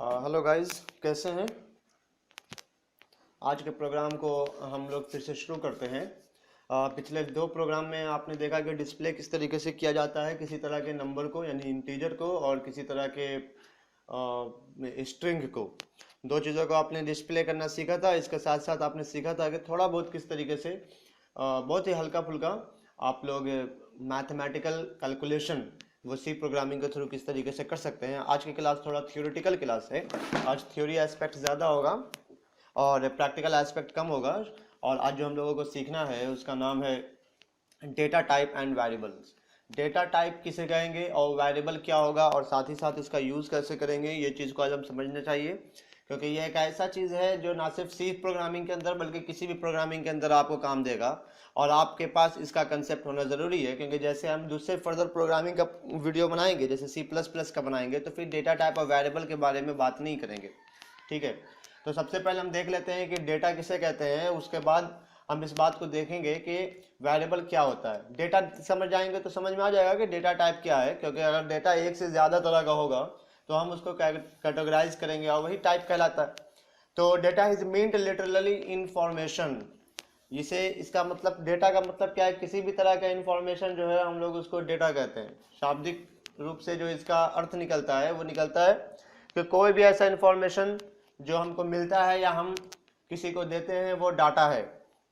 Hello guys, कैसे हैं। आज के प्रोग्राम को हम लोग फिर से शुरू करते हैं। पिछले दो प्रोग्राम में आपने देखा कि डिस्प्ले किस तरीके से किया जाता है किसी तरह के नंबर को, यानी इंटीजर को, और किसी तरह के स्ट्रिंग को। दो चीज़ों को आपने डिस्प्ले करना सीखा था। इसके साथ साथ आपने सीखा था कि थोड़ा बहुत किस तरीके से बहुत ही हल्का फुल्का आप लोग मैथमेटिकल कैलकुलेशन वो सी प्रोग्रामिंग के थ्रू किस तरीके से कर सकते हैं। आज की क्लास थोड़ा थियोरेटिकल क्लास है। आज थ्योरी एस्पेक्ट ज़्यादा होगा और प्रैक्टिकल एस्पेक्ट कम होगा। और आज जो हम लोगों को सीखना है उसका नाम है data type and variables. Data type किसे कहेंगे और वेरिएबल क्या होगा, और साथ ही साथ इसका यूज़ कैसे करेंगे, ये चीज़ को आज हम समझना चाहिए। क्योंकि ये एक ऐसा चीज़ है जो ना सिर्फ सी प्रोग्रामिंग के अंदर बल्कि किसी भी प्रोग्रामिंग के अंदर आपको काम देगा। और आपके पास इसका कंसेप्ट होना ज़रूरी है, क्योंकि जैसे हम दूसरे फर्दर प्रोग्रामिंग का वीडियो बनाएंगे, जैसे C++ का बनाएंगे, तो फिर डेटा टाइप और वेरिएबल के बारे में बात नहीं करेंगे। ठीक है, तो सबसे पहले हम देख लेते हैं कि डेटा किसे कहते हैं। उसके बाद हम इस बात को देखेंगे कि वेरिएबल क्या होता है। डेटा समझ जाएंगे तो समझ में आ जाएगा कि डेटा टाइप क्या है, क्योंकि अगर डेटा एक से ज़्यादा तरह का होगा तो हम उसको कैटेगराइज करेंगे और वही टाइप कहलाता है। तो data is meant literally information. इसे इसका मतलब डेटा का मतलब क्या है, किसी भी तरह का इंफॉर्मेशन जो है हम लोग उसको डेटा कहते हैं। शाब्दिक रूप से जो इसका अर्थ निकलता है वो निकलता है कि कोई भी ऐसा इंफॉर्मेशन जो हमको मिलता है या हम किसी को देते हैं वो डाटा है।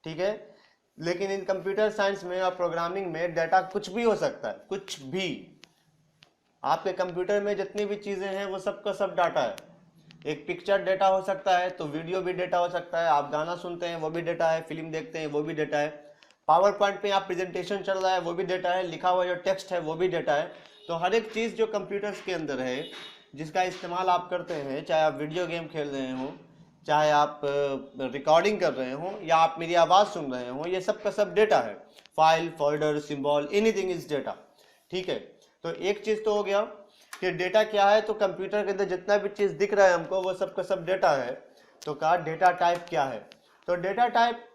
ठीक है, लेकिन इन कंप्यूटर साइंस में और प्रोग्रामिंग में डाटा कुछ भी हो सकता है, कुछ भी। आपके कंप्यूटर में जितनी भी चीज़ें हैं वो सब का सब डाटा है। एक पिक्चर डेटा हो सकता है तो वीडियो भी डेटा हो सकता है। आप गाना सुनते हैं वो भी डेटा है, फिल्म देखते हैं वो भी डेटा है, पावर पॉइंट पे आप प्रेजेंटेशन चल रहा है वो भी डेटा है, लिखा हुआ जो टेक्स्ट है वो भी डेटा है। तो हर एक चीज़ जो कंप्यूटर्स के अंदर है जिसका इस्तेमाल आप करते हैं, चाहे आप वीडियो गेम खेल रहे हों, चाहे आप रिकॉर्डिंग कर रहे हों, या आप मेरी आवाज़ सुन रहे हों, ये सब का सब डेटा है। File, folder, symbol, anything is data. ठीक है, तो एक चीज़ तो हो गया कि डेटा क्या है। तो कंप्यूटर के अंदर जितना भी चीज़ दिख रहा है हमको वो सब का सब डेटा है। तो कहा डेटा टाइप क्या है। तो डेटा टाइप,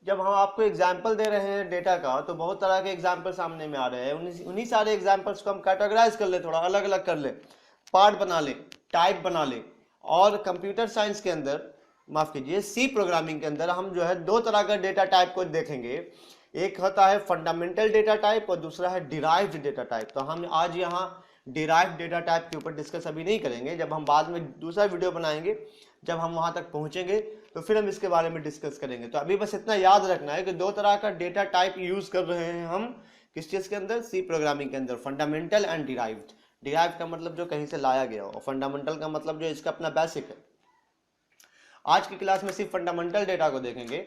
जब हम आपको एग्जाम्पल दे रहे हैं डेटा का, तो बहुत तरह के एग्जाम्पल सामने में आ रहे हैं। उन्हीं सारे एग्जाम्पल्स को हम कैटेगराइज कर ले, थोड़ा अलग अलग कर ले, पार्ट बना ले, टाइप बना ले। और कंप्यूटर साइंस के अंदर, माफ कीजिए, सी प्रोग्रामिंग के अंदर हम जो है दो तरह का डेटा टाइप को देखेंगे। एक होता है फंडामेंटल डेटा टाइप और दूसरा है डिराइव्ड डेटा टाइप। तो हम आज यहाँ डिराइव्ड डेटा टाइप के ऊपर डिस्कस अभी नहीं करेंगे। जब हम बाद में दूसरा वीडियो बनाएंगे, जब हम वहां तक पहुंचेंगे तो फिर हम इसके बारे में डिस्कस करेंगे। तो अभी बस इतना याद रखना है कि दो तरह का डेटा टाइप यूज कर रहे हैं हम किस चीज के अंदर, सी प्रोग्रामिंग के अंदर, फंडामेंटल एंड डिराइव्ड। डिराइव्ड का मतलब जो कहीं से लाया गया हो, और फंडामेंटल का मतलब जो इसका अपना बेसिक है। आज की क्लास में सिर्फ फंडामेंटल डेटा को देखेंगे।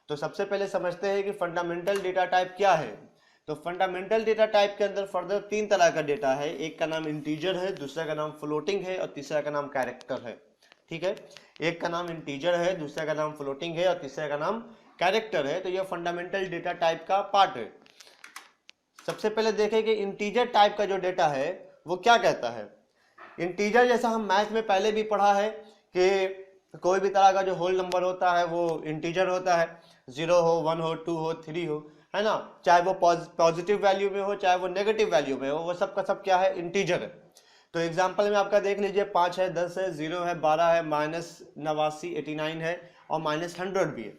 तो सबसे पहले समझते हैं कि फंडामेंटल डेटा टाइप क्या है। तो फंडामेंटल डेटा टाइप के अंदर फर्दर तीन तरह का डेटा है। एक का नाम इंटीजर है, दूसरा का नाम फ्लोटिंग है और तीसरा का नाम कैरेक्टर है। ठीक है, एक का नाम इंटीजर है, दूसरा का नाम फ्लोटिंग है और तीसरा का नाम कैरेक्टर है। तो यह फंडामेंटल डेटा टाइप का पार्ट है। सबसे पहले देखें कि इंटीजर टाइप का जो डेटा है वो क्या कहता है। इंटीजर, जैसा हम मैथ में पहले भी पढ़ा है कि कोई भी तरह का जो होल नंबर होता है वो इंटीजर होता है। 0 हो, 1 हो, 2 हो, 3 हो, है ना। चाहे वो पॉजिटिव वैल्यू में हो चाहे वो नेगेटिव वैल्यू में हो, वो सब का सब क्या है, इंटीजर है। तो एग्जांपल में आपका देख लीजिए, 5 है, 10 है, 0 है, 12 है, -89 89 है और -100 भी है।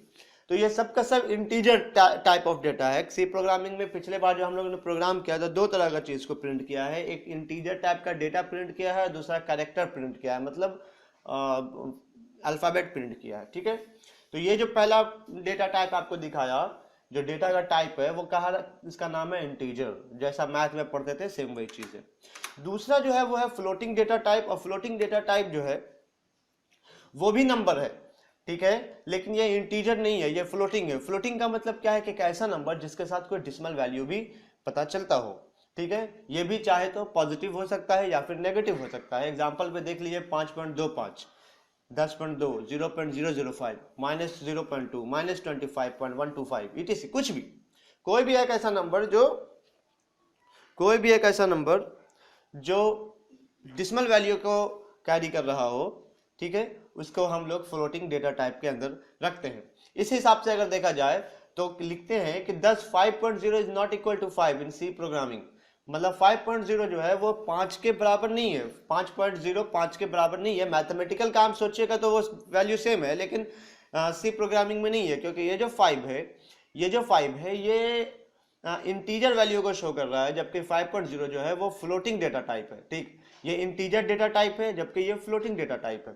तो ये सब का सब इंटीजर टाइप ऑफ डेटा है। सी प्रोग्रामिंग में पिछले बार जो हम लोगों ने प्रोग्राम किया था, दो तरह का चीज को प्रिंट किया है। एक इंटीजर टाइप का डेटा प्रिंट किया है, दूसरा कैरेक्टर प्रिंट किया है, मतलब अल्फाबेट प्रिंट किया है। ठीक है, तो ये जो पहला डेटा टाइप आपको दिखाया, जो डेटा का टाइप है वो कहा, इसका नाम है इंटीजर। जैसा मैथ में पढ़ते थे सेम वही चीज है। दूसरा जो है वो है फ्लोटिंग डेटा टाइप। और फ्लोटिंग डेटा टाइप जो है वो भी नंबर है, ठीक है, लेकिन ये इंटीजर नहीं है, ये फ्लोटिंग है। फ्लोटिंग का मतलब क्या है कि एक ऐसा नंबर जिसके साथ कोई डिसिमल वैल्यू भी पता चलता हो। ठीक है, ये भी चाहे तो पॉजिटिव हो सकता है या फिर नेगेटिव हो सकता है। एग्जांपल पे देख लीजिए, 5.25, 10.2, 0.005, -0.2, -25.125, etc। कुछ भी, कोई भी एक ऐसा नंबर जो डिसिमल वैल्यू को कैरी कर रहा हो, ठीक है, उसको हम लोग फ्लोटिंग डेटा टाइप के अंदर रखते हैं। इस हिसाब से अगर देखा जाए तो लिखते हैं कि 10 5.0 is not equal to 5 in C programming. मतलब 5.0 जो है वो 5 के बराबर नहीं है, 5.0 5 के बराबर नहीं है। मैथमेटिकल काम सोचिएगा तो वो वैल्यू सेम है, लेकिन सी प्रोग्रामिंग में नहीं है, क्योंकि ये जो 5 है, ये इंटीजर वैल्यू को शो कर रहा है, जबकि 5.0 जो है वो फ्लोटिंग डेटा टाइप है। ठीक, ये इंटीजर डेटा टाइप है जबकि ये फ्लोटिंग डेटा टाइप है।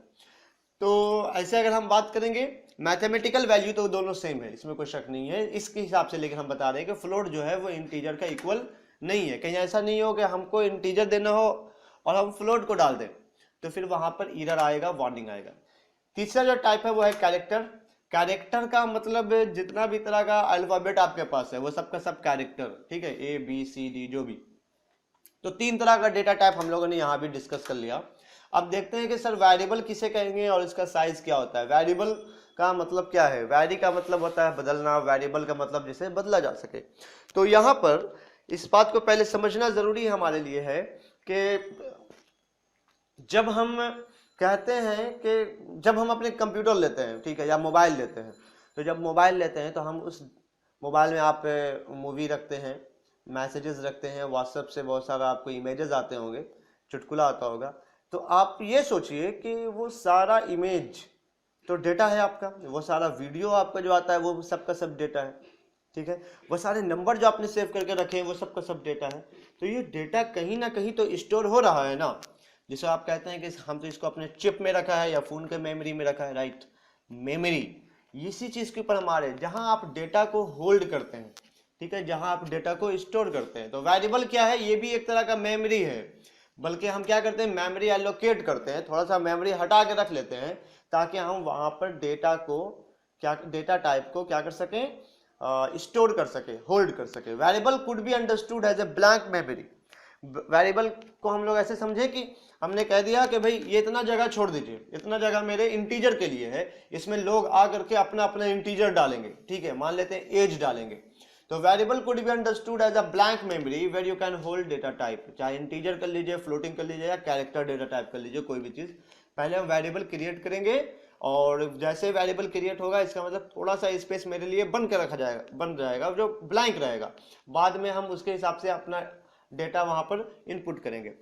तो ऐसे अगर हम बात करेंगे मैथमेटिकल वैल्यू तो दोनों सेम है, इसमें कोई शक नहीं है इसके हिसाब से, लेकिन हम बता रहे हैं कि फ्लोट जो है वो इंटीजर का इक्वल नहीं है। कहीं ऐसा नहीं हो कि हमको इंटीजर देना हो और हम फ्लोट को डाल दें, तो फिर वहां पर एरर आएगा, वार्निंग आएगा। तीसरा जो टाइप है वो है कैरेक्टर। कैरेक्टर का मतलब जितना भी तरह का अल्फाबेट आपके पास है वो सबका सब कैरेक्टर, ठीक है, ए बी सी डी जो भी। तो 3 तरह का डेटा टाइप हम लोगों ने यहाँ भी डिस्कस कर लिया। अब देखते हैं कि सर वेरिएबल किसे कहेंगे और इसका साइज क्या होता है। वेरिएबल का मतलब क्या है? वैरी का मतलब होता है बदलना, वेरिएबल का मतलब जिसे बदला जा सके। तो यहाँ पर इस बात को पहले समझना जरूरी हमारे लिए है कि जब हम कहते हैं कि जब हम अपने कंप्यूटर लेते हैं, ठीक है, या मोबाइल लेते हैं, तो जब मोबाइल लेते हैं तो हम उस मोबाइल में आप मूवी रखते हैं, मैसेजेस रखते हैं, व्हाट्सएप से बहुत सारा आपको इमेजेस आते होंगे, चुटकुला आता होगा। तो आप ये सोचिए कि वो सारा इमेज तो डेटा है आपका, वो सारा वीडियो आपका जो आता है वो सबका सब डेटा है, ठीक है, वो सारे नंबर जो आपने सेव करके रखे हैं वो सबका सब डेटा है। तो ये डेटा कहीं ना कहीं तो स्टोर हो रहा है ना, जिसे आप कहते हैं कि हम तो इसको अपने चिप में रखा है या फोन के मेमोरी में रखा है, राइट। मेमोरी इसी चीज के ऊपर हमारे, जहां आप डेटा को होल्ड करते हैं, ठीक है, जहां आप डेटा को स्टोर करते हैं। तो वेरिएबल क्या है? ये भी एक तरह का मेमोरी है, बल्कि हम क्या करते हैं, मेमोरी एलोकेट करते हैं, थोड़ा सा मेमोरी हटा के रख लेते हैं ताकि हम वहां पर डेटा को डेटा टाइप को क्या कर सकें, स्टोर कर सके, होल्ड कर सके। Variable could be understood as a blank memory. Variable को हम लोग ऐसे समझे कि हमने कह दिया कि भाई ये इतना जगह छोड़ दीजिए, इतना जगह मेरे इंटीजर के लिए है, इसमें लोग आ करके अपना अपना इंटीजर डालेंगे, ठीक है, मान लेते हैं एज डालेंगे। तो variable could be understood as a blank memory where you can hold data type, चाहे इंटीजर कर लीजिए, फ्लोटिंग कर लीजिए, या कैरेक्टर डेटा टाइप कर लीजिए, कोई भी चीज। पहले हम वेरिएबल क्रिएट करेंगे, और जैसे वेरिएबल क्रिएट होगा इसका मतलब थोड़ा सा स्पेस मेरे लिए बन के रखा जाएगा, बन जाएगा, जो ब्लैंक रहेगा। बाद में हम उसके हिसाब से अपना डेटा वहां पर इनपुट करेंगे।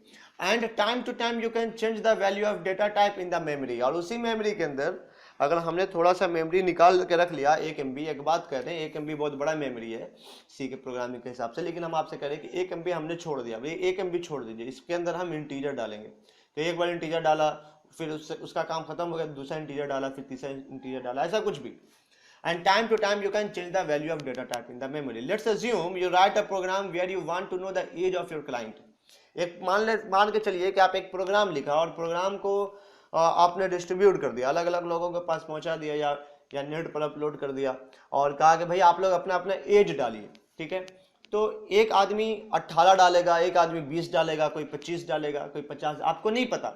And time to time you can change the value of data type in the memory. और उसी मेमोरी के अंदर अगर हमने थोड़ा सा मेमोरी निकाल के रख लिया, 1 MB, एक बात कर रहे हैं 1 MB बहुत बड़ा मेमोरी है सी के प्रोग्रामिंग के हिसाब से, लेकिन हम आपसे कह रहे हैं कि 1 MB हमने छोड़ दिया, भाई 1 MB छोड़ दीजिए, इसके अंदर हम इंटीजर डालेंगे। तो एक बार इंटीजर डाला, फिर उसका काम खत्म हो गया, दूसरा इंटीजर डाला, फिर तीसरा इंटीजर डाला, ऐसा कुछ भी। And time to time you can change the value of data type in the memory. Let's assume you write a program where you want to know the age of your client. एक मान के चलिए कि आप एक programme लिखा और programme को आपने डिस्ट्रीब्यूट कर दिया, अलग अलग लोगों के पास पहुंचा दिया, या नेट पर अपलोड कर दिया, और कहा कि भाई आप लोग अपना अपना एज डालिए, ठीक है। तो एक आदमी 18 डालेगा, एक आदमी 20 डालेगा, कोई 25 डालेगा, कोई 50, आपको नहीं पता।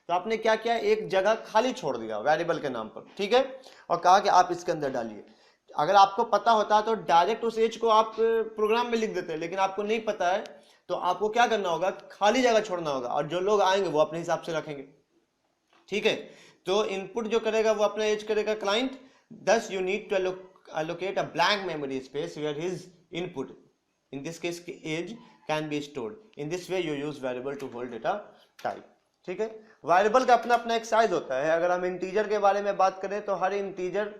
तो आपने क्या किया, एक जगह खाली छोड़ दिया वेरिएबल के नाम पर, ठीक है, और कहा कि आप इसके अंदर डालिए। अगर आपको पता होता तो डायरेक्ट उस एज को आप प्रोग्राम में लिख देते, लेकिन आपको नहीं पता है, तो आपको क्या करना होगा, खाली जगह छोड़ना होगा, और जो लोग आएंगे वो अपने हिसाब से रखेंगे, ठीक है। तो इनपुट जो करेगा वो अपना एज करेगा client, thus you need to allocate a blank memory space where his input, in this case age, can be stored. In this way you use variable to hold data type, ठीक है। Variable का अपना अपना एक size होता है। अगर हम इंटीजर के बारे में बात करें तो हर इंटीजर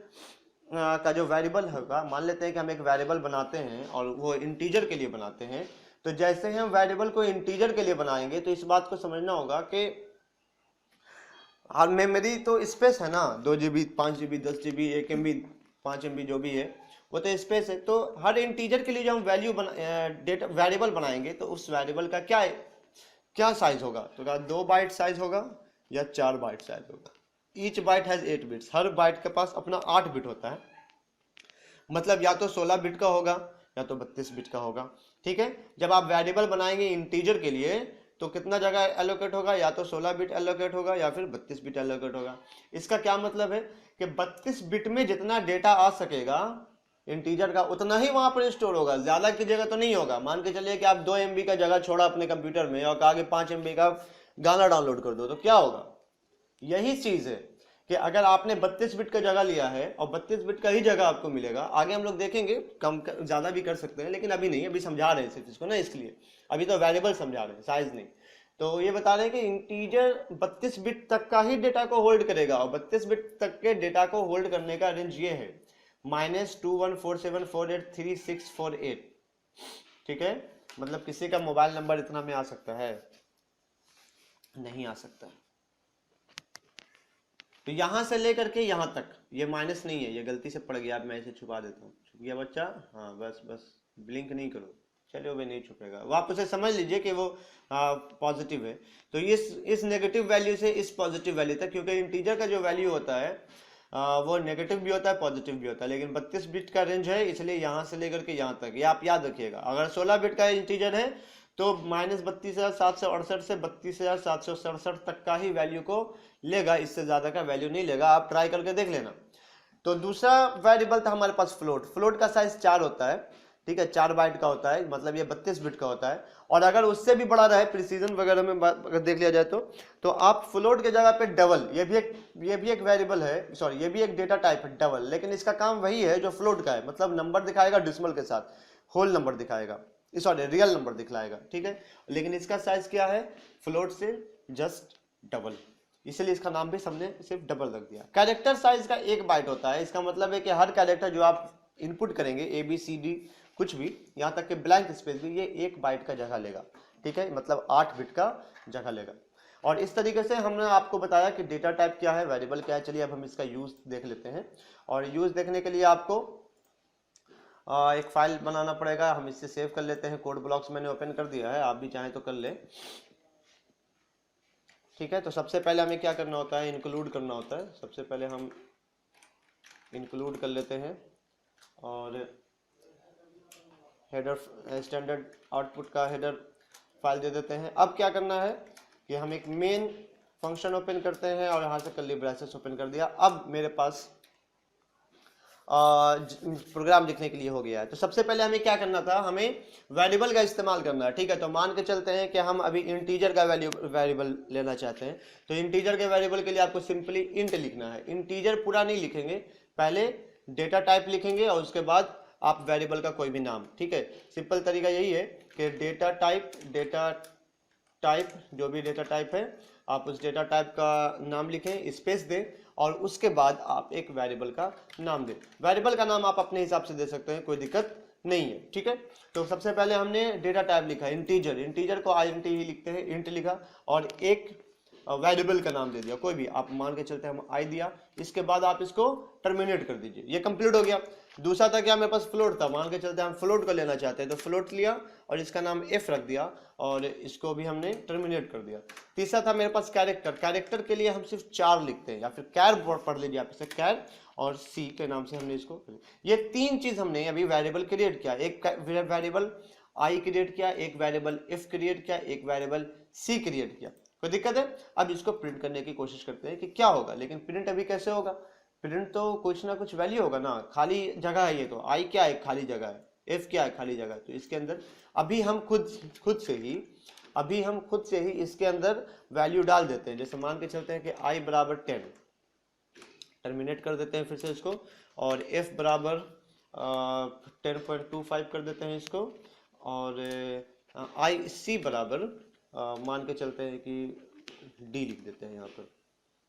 का जो वेरिएबल होगा, मान लेते हैं कि हम एक वेरिएबल बनाते हैं और वो इंटीजर के लिए बनाते हैं, तो जैसे ही हम वेरिएबल को इंटीजर के लिए बनाएंगे तो इस बात को समझना होगा कि हर मेमोरी तो स्पेस है ना, 2 GB, 5 GB, 10 GB, 1 MB, 5 MB जो भी है वो तो स्पेस है। तो हर इंटीजर के लिए जो हम डेटा वेरिएबल बनाएंगे तो उस वेरिएबल का क्या साइज होगा, तो क्या 2 बाइट साइज होगा या 4 बाइट साइज होगा। ईच बाइट हैज 8 बिट्स, हर बाइट के पास अपना 8 बिट होता है, मतलब या तो 16 बिट का होगा या तो 32 बिट का होगा, ठीक है। जब आप वेरिएबल बनाएंगे इंटीजर के लिए तो कितना जगह एलोकेट होगा, या तो 16 बिट एलोकेट होगा या फिर 32 बिट एलोकेट होगा। इसका क्या मतलब है कि 32 बिट में जितना डेटा आ सकेगा इंटीजर का उतना ही वहां पर स्टोर होगा, ज्यादा की जगह तो नहीं होगा। मान के चलिए कि आप 2 MB का जगह छोड़ा अपने कंप्यूटर में और कहा कि 5 MB का गाना डाउनलोड कर दो, तो क्या होगा, यही चीज है। कि अगर आपने 32 बिट का जगह लिया है और 32 बिट का ही जगह आपको मिलेगा, आगे हम लोग देखेंगे कम ज़्यादा भी कर सकते हैं, लेकिन अभी नहीं, अभी समझा रहे हैं सिर्फ इसको ना, इसलिए अभी तो वेरिएबल समझा रहे हैं, साइज नहीं। तो ये बता रहे हैं कि इंटीजर 32 बिट तक का ही डेटा को होल्ड करेगा, और 32 बिट तक के डेटा को होल्ड करने का रेंज ये है -2147483648। ठीक है, मतलब किसी का मोबाइल नंबर इतना में आ सकता है? नहीं आ सकता। तो यहां से लेकर के यहां तक ये माइनस नहीं है, ये गलती से पड़ गया, अब मैं इसे छुपा देता हूँ। छुप गया बच्चा? हाँ, बस बस ब्लिंक नहीं करो, चलिए वो भी नहीं छुपेगा, वो आप उसे समझ लीजिए कि वो पॉजिटिव है। तो इस नेगेटिव वैल्यू से इस पॉजिटिव वैल्यू तक, क्योंकि इंटीजर का जो वैल्यू होता है वो नेगेटिव भी होता है पॉजिटिव भी होता है, लेकिन 32 बिट का रेंज है, इसलिए यहाँ से लेकर के यहाँ तक, ये आप याद रखिएगा। अगर 16 बिट का इंटीजर है तो -32,768 से 32,767 तक का ही वैल्यू को लेगा, इससे ज्यादा का वैल्यू नहीं लेगा, आप ट्राई करके देख लेना। तो दूसरा वेरिएबल था हमारे पास फ्लोट। फ्लोट का साइज 4 होता है, ठीक है, 4 बाइट का होता है, मतलब ये 32 बिट का होता है। और अगर उससे भी बड़ा रहे, प्रिसीजन वगैरह में अगर देख लिया जाए तो आप फ्लोट के जगह पे डबल, ये भी एक वेरिएबल है, सॉरी ये भी एक डेटा टाइप है डबल, लेकिन इसका काम वही है जो फ्लोट का है, मतलब नंबर दिखाएगा डिसिमल के साथ, होल नंबर दिखाएगा, सॉरी रियल नंबर दिखलाएगा, ठीक है, लेकिन इसका साइज क्या है? फ्लोट से जस्ट डबल, इसलिए इसका नाम भी सबने सिर्फ डबल रख दिया। कैरेक्टर साइज का 1 बाइट होता है, इसका मतलब है कि हर कैरेक्टर जो आप इनपुट करेंगे, ABCD कुछ भी, यहाँ तक कि ब्लैंक स्पेस भी, ये 1 बाइट का जगह लेगा, ठीक है, मतलब 8 बिट का जगह लेगा। और इस तरीके से हमने आपको बताया कि डेटा टाइप क्या है, वेरिएबल क्या है। चलिए अब हम इसका यूज देख लेते हैं, और यूज देखने के लिए आपको एक फाइल बनाना पड़ेगा, हम इससे सेव कर लेते हैं। कोड ब्लॉक्स मैंने ओपन कर दिया है, आप भी चाहें तो कर ले, ठीक है। तो सबसे पहले हमें क्या करना होता है? इंक्लूड करना होता है। सबसे पहले हम इंक्लूड कर लेते हैं, और हेडर स्टैंडर्ड आउटपुट का हेडर फाइल दे देते हैं। अब क्या करना है कि हम एक मेन फंक्शन ओपन करते हैं, और यहाँ से कर्ली ब्रैसेस ओपन कर दिया। अब मेरे पास प्रोग्राम लिखने के लिए हो गया है। तो सबसे पहले हमें क्या करना था? हमें वेरिएबल का इस्तेमाल करना है, ठीक है। तो मान के चलते हैं कि हम अभी इंटीजर का वेरिएबल लेना चाहते हैं। तो इंटीजर के वेरिएबल के लिए आपको सिंपली इंट लिखना है। इंटीजर पूरा नहीं लिखेंगे, पहले डेटा टाइप लिखेंगे और उसके बाद आप वेरिएबल का कोई भी नाम, ठीक है। सिंपल तरीका यही है कि डेटा टाइप जो भी डेटा टाइप है, आप उस डेटा टाइप का नाम लिखें, स्पेस दें, और उसके बाद आप एक वेरिएबल का नाम दें। वेरिएबल का नाम आप अपने हिसाब से दे सकते हैं, कोई दिक्कत नहीं है, ठीक है। तो सबसे पहले हमने डेटा टाइप लिखा इंटीजर, इंटीजर को INT ही लिखते हैं, इंट लिखा, और एक वेरिएबल का नाम दे दिया, कोई भी आप मान के चलते हैं, हम आई दिया। इसके बाद आप इसको टर्मिनेट कर दीजिए, ये कंप्लीट हो गया। दूसरा था क्या? मेरे पास फ्लोट था, मान के चलते हैं हम फ्लोट को लेना चाहते हैं, तो फ्लोट लिया और इसका नाम f रख दिया, और इसको भी हमने टर्मिनेट कर दिया। तीसरा था मेरे पास कैरेक्टर। कैरेक्टर के लिए हम सिर्फ 4 लिखते हैं, या फिर कैर पढ़ लीजिए आप इसे, कैर, और C के नाम से हमने इसको, ये 3 चीज हमने अभी वेरिएबल क्रिएट किया। एक वेरिएबल I क्रिएट किया, एक वेरिएबल f क्रिएट किया, एक वेरिएबल C क्रिएट किया। कोई दिक्कत है? अब इसको प्रिंट करने की कोशिश करते हैं कि क्या होगा, लेकिन प्रिंट अभी कैसे होगा? प्रिंट तो कुछ ना कुछ वैल्यू होगा ना, खाली जगह है ये, तो I क्या है? खाली जगह है, F क्या है? खाली जगह है। तो इसके अंदर अभी हम खुद से ही इसके अंदर वैल्यू डाल देते हैं। जैसे मान के चलते हैं कि I बराबर 10, टर्मिनेट कर देते हैं फिर से इसको, और F बराबर 10.25 कर देते हैं इसको, और C बराबर मान के चलते हैं कि D लिख देते हैं यहाँ पर,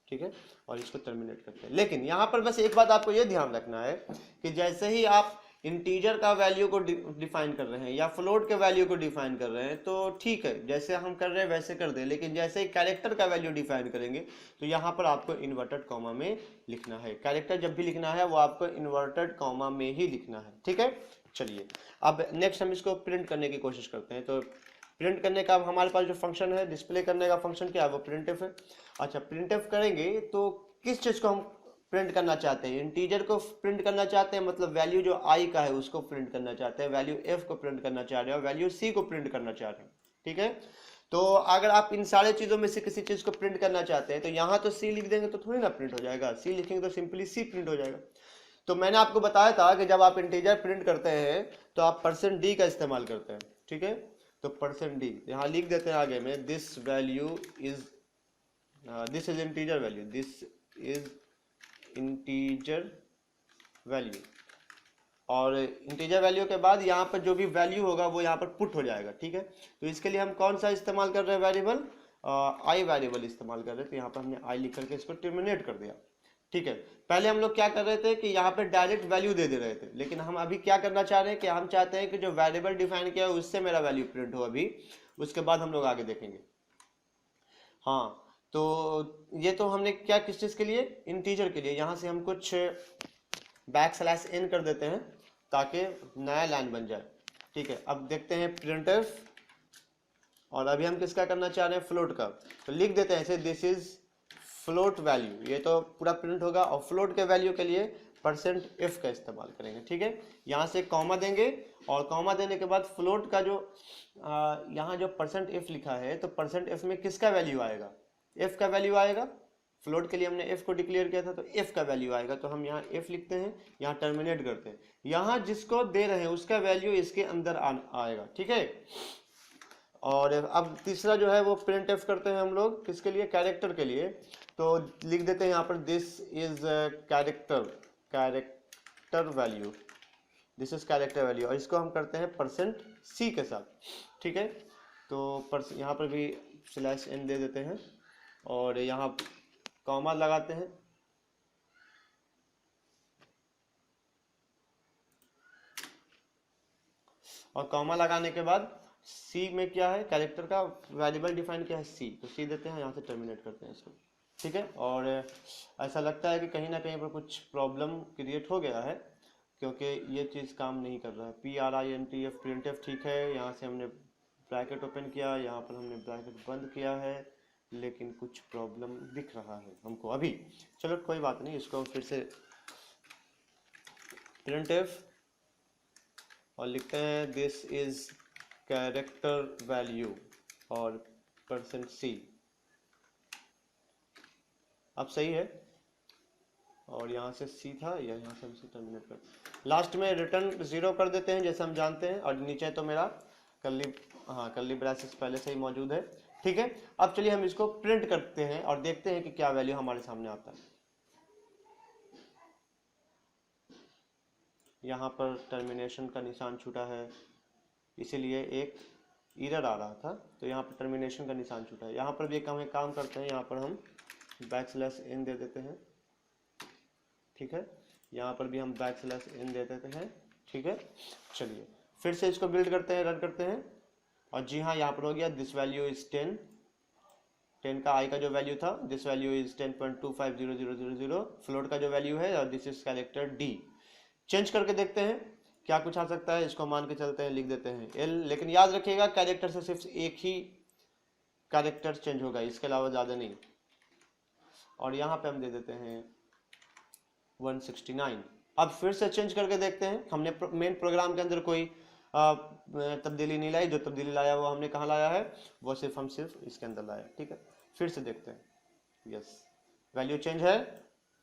ठीक है, और इसको टर्मिनेट करते हैं। लेकिन यहाँ पर बस एक बात आपको ये ध्यान रखना है कि जैसे ही आप इंटीजर का वैल्यू को डिफाइन कर रहे हैं या फ्लोट के वैल्यू को डिफाइन कर रहे हैं, तो ठीक है, जैसे हम कर रहे हैं वैसे कर दें, लेकिन जैसे ही कैरेक्टर का वैल्यू डिफाइन करेंगे तो यहाँ पर आपको इन्वर्टेड कॉमा में लिखना है। कैरेक्टर जब भी लिखना है वो आपको इन्वर्टेड कॉमा में ही लिखना है, ठीक है। चलिए अब नेक्स्ट हम इसको प्रिंट करने की कोशिश करते हैं। तो प्रिंट करने का हमारे पास जो फंक्शन है, डिस्प्ले करने का फंक्शन क्या है? वो प्रिंटफ है। अच्छा, प्रिंटफ करेंगे तो किस चीज को हम प्रिंट करना चाहते हैं? इंटीजर को प्रिंट करना चाहते हैं, मतलब वैल्यू जो I का है उसको प्रिंट करना चाहते हैं, वैल्यू F को प्रिंट करना चाह रहे हैं, और वैल्यू C को प्रिंट करना चाह रहे हैं, ठीक है। तो अगर आप इन सारे चीजों में से किसी चीज को प्रिंट करना चाहते हैं, तो यहाँ तो C लिख देंगे तो थोड़ी ना प्रिंट हो जाएगा, C लिखेंगे तो सिंपली C प्रिंट हो जाएगा। तो मैंने आपको बताया था कि जब आप इंटीजर प्रिंट करते हैं तो आप %d का इस्तेमाल करते हैं, ठीक है। तो %d यहाँ लिख देते हैं आगे में, this is integer value, this is integer value, और इंटीजर वैल्यू के बाद यहाँ पर जो भी वैल्यू होगा वो यहाँ पर पुट हो जाएगा। ठीक है, तो इसके लिए हम कौन सा इस्तेमाल कर रहे हैं वेरिएबल, आई वेरिएबल इस्तेमाल कर रहे थे। यहाँ पर हमने आई लिख करके इसको टर्मिनेट कर दिया। ठीक है, पहले हम लोग क्या कर रहे थे कि यहाँ पे डायरेक्ट वैल्यू दे दे रहे थे, लेकिन हम अभी क्या करना चाह रहे हैं कि हम चाहते हैं कि जो वेरिएबल डिफाइन किया है उससे मेरा वैल्यू प्रिंट हो अभी, उसके बाद हम लोग आगे देखेंगे। हाँ, तो ये तो हमने क्या किस चीज़ के लिए, इंटीजर के लिए। यहाँ से हम कुछ बैकस्लैश n कर देते हैं ताकि नया लाइन बन जाए। ठीक है, अब देखते हैं प्रिंटफ, और अभी हम किसका करना चाह रहे हैं, फ्लोट का। तो लिख देते हैं ऐसे, दिस इज फ्लोट वैल्यू, ये तो पूरा प्रिंट होगा। और फ्लोट के वैल्यू के लिए %f का इस्तेमाल करेंगे। ठीक है, यहाँ से कॉमा देंगे, और कॉमा देने के बाद फ्लोट का जो यहाँ जो %f लिखा है, तो %f में किसका वैल्यू आएगा, f का वैल्यू आएगा। फ्लोट के लिए हमने f को डिक्लेयर किया था, तो f का वैल्यू आएगा। तो हम यहाँ f लिखते हैं, यहाँ टर्मिनेट करते हैं, यहाँ जिसको दे रहे हैं उसका वैल्यू इसके अंदर आएगा। ठीक है, और अब तीसरा जो है वो प्रिंट एफ करते हैं हम लोग, किसके लिए, कैरेक्टर के लिए। तो लिख देते हैं यहाँ पर this is character value, this is character value, और इसको हम करते हैं %c के साथ। ठीक है, तो यहाँ पर भी /n दे देते हैं, और यहाँ कॉमा लगाते हैं, और कॉमा लगाने के बाद सी में क्या है, कैरेक्टर का वेरिएबल डिफाइन किया है सी, तो सी देते हैं, यहाँ से टर्मिनेट करते हैं इसको। ठीक है, और ऐसा लगता है कि कहीं ना कहीं पर कुछ प्रॉब्लम क्रिएट हो गया है, क्योंकि ये चीज़ काम नहीं कर रहा है। PRINTF प्रिंटफ ठीक है, यहाँ से हमने ब्रैकेट ओपन किया, यहाँ पर हमने ब्रैकेट बंद किया है, लेकिन कुछ प्रॉब्लम दिख रहा है हमको अभी। चलो कोई बात नहीं, इसको फिर से प्रिंटफ और लिखते हैं दिस इज कैरेक्टर वैल्यू और %c। अब सही है, और यहाँ से c था, या यहाँ से हम इसे टर्मिनेट कर, लास्ट में रिटर्न 0 कर देते हैं जैसे हम जानते हैं, और नीचे तो मेरा कर्ली ब्रैसेस पहले से ही मौजूद है। ठीक है, अब चलिए हम इसको प्रिंट करते हैं और देखते हैं कि क्या वैल्यू हमारे सामने आता है। यहाँ पर टर्मिनेशन का निशान छूटा है, इसीलिए एक एरर आ रहा था, तो यहाँ पर टर्मिनेशन का निशान छूटा है। यहाँ पर भी एक हमें काम करते हैं, यहाँ पर हम \n दे देते हैं। ठीक है, यहाँ पर भी हम \n दे देते हैं। ठीक है, चलिए फिर से इसको बिल्ड करते हैं, रन करते हैं, और जी हाँ, यहाँ पर हो गया दिस वैल्यू इज 10 का आई का जो वैल्यू था, दिस वैल्यू इज 10.250000, फ्लोट का जो वैल्यू है, और this is character D. Change करके देखते हैं क्या कुछ आ सकता है, इसको मान के चलते हैं, लिख देते हैं एल, लेकिन याद रखिएगा कैरेक्टर से सिर्फ एक ही कैरेक्टर चेंज होगा, इसके अलावा ज़्यादा नहीं। और यहाँ पे हम दे देते हैं 169। अब फिर से चेंज करके देखते हैं, हमने मेन प्रोग्राम के अंदर कोई तब्दीली नहीं लाई, जो तब्दीली लाया वो हमने कहाँ लाया है, वो हम सिर्फ इसके अंदर लाया। ठीक है, फिर से देखते हैं, यस वैल्यू चेंज है,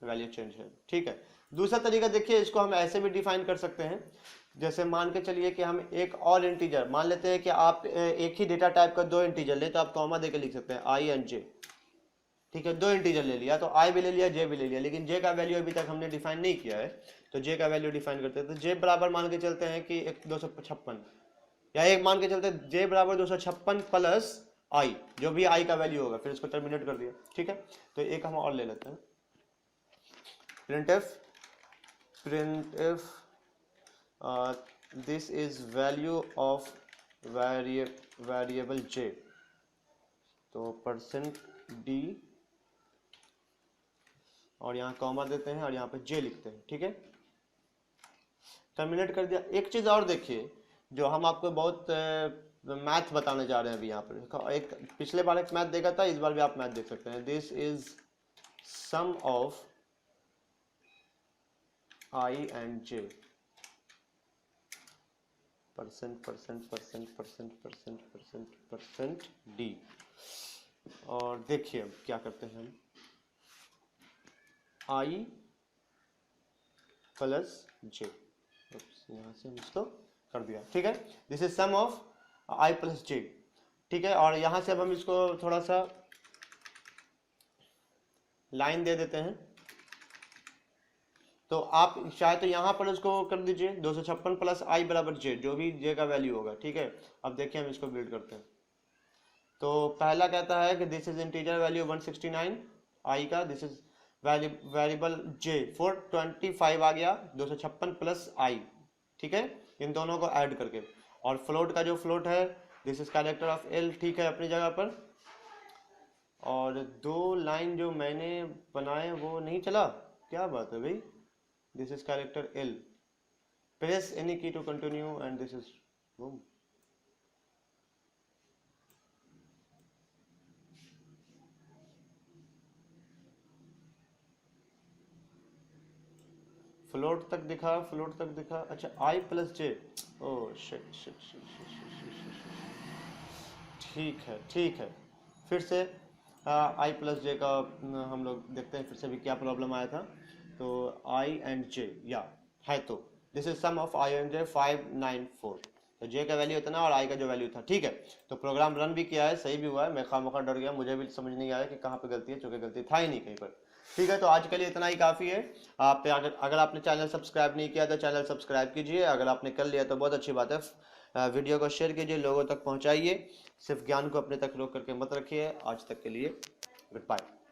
वैल्यू चेंज है। ठीक है, दूसरा तरीका देखिए, इसको हम ऐसे भी डिफाइन कर सकते हैं, जैसे मान के चलिए कि हम एक और इंटीजर मान लेते हैं कि आप एक ही डेटा टाइप का 2 इंटीजर ले, तो आप कॉमा देकर लिख सकते हैं आई एंड जे। ठीक है, 2 इंटीजर ले लिया, तो आई भी ले लिया, जे भी ले लिया, लेकिन जे का वैल्यू अभी तक हमने डिफाइन नहीं किया है, तो जे का वैल्यू डिफाइन करते हैं। तो जे बराबर मान के चलते हैं कि 256, या एक मान के चलते हैं जे बराबर 256 प्लस आई, जो भी आई का वैल्यू होगा, फिर इसको टर्मिनेट कर दिया। ठीक है, तो एक हम और ले लेते हैं, printf this is value of variable j, तो %d, और यहाँ कॉमा देते हैं, और यहाँ पे जे लिखते हैं। ठीक है, टर्मिनेट कर दिया। एक चीज और देखिए, जो हम आपको बहुत मैथ बताने जा रहे हैं अभी। यहाँ पर एक पिछले बार एक मैथ देखा था, इस बार भी आप मैथ देख सकते हैं। This is sum of i and j, %d। और देखिए अब क्या करते हैं हम, आई प्लस जे, यहाँ से हम इसको कर दिया। ठीक है, this is sum of i plus j. ठीक है, और यहाँ से अब हम इसको थोड़ा सा लाइन दे देते हैं, तो आप चाहे तो यहाँ पर उसको कर दीजिए 256 प्लस आई बराबर जे, जो भी जे का वैल्यू होगा, ठीक है। अब देखिए हम इसको बिल्ड करते हैं। तो पहला कहता है कि दिस इज इंटीजर वैल्यू 169 आई का, this is variable J for 25 आ गया 256 प्लस आई, ठीक है, इन दोनों को ऐड करके। और फ्लोट का जो फ्लोट है this is character of L, ठीक है, अपनी जगह पर। और दो लाइन जो मैंने बनाए वो नहीं चला, क्या बात है भाई। This is character L, press any key to continue and this is boom. Float तक दिखा, फ्लोट तक दिखा, अच्छा i plus j, oh shit shit shit shit, ठीक है ठीक है। फिर से आई प्लस जे का हम लोग देखते हैं फिर से भी क्या प्रॉब्लम आया था। तो आई एंड जे या है, तो this is sum of i and j 594। तो जे का वैल्यू इतना और आई का जो वैल्यू था, ठीक है। तो प्रोग्राम रन भी किया है, सही भी हुआ है, मैं खामोखा डर गया, मुझे भी समझ नहीं आया कि कहाँ पे गलती है, चूंकि गलती था ही नहीं कहीं पर। ठीक है, तो आज के लिए इतना ही काफ़ी है। आप अगर आपने चैनल सब्सक्राइब नहीं किया तो चैनल सब्सक्राइब कीजिए, अगर आपने कर लिया तो बहुत अच्छी बात है। वीडियो को शेयर कीजिए, लोगों तक पहुंचाइए, सिर्फ ज्ञान को अपने तक रोक करके मत रखिए। आज तक के लिए गुड बाय।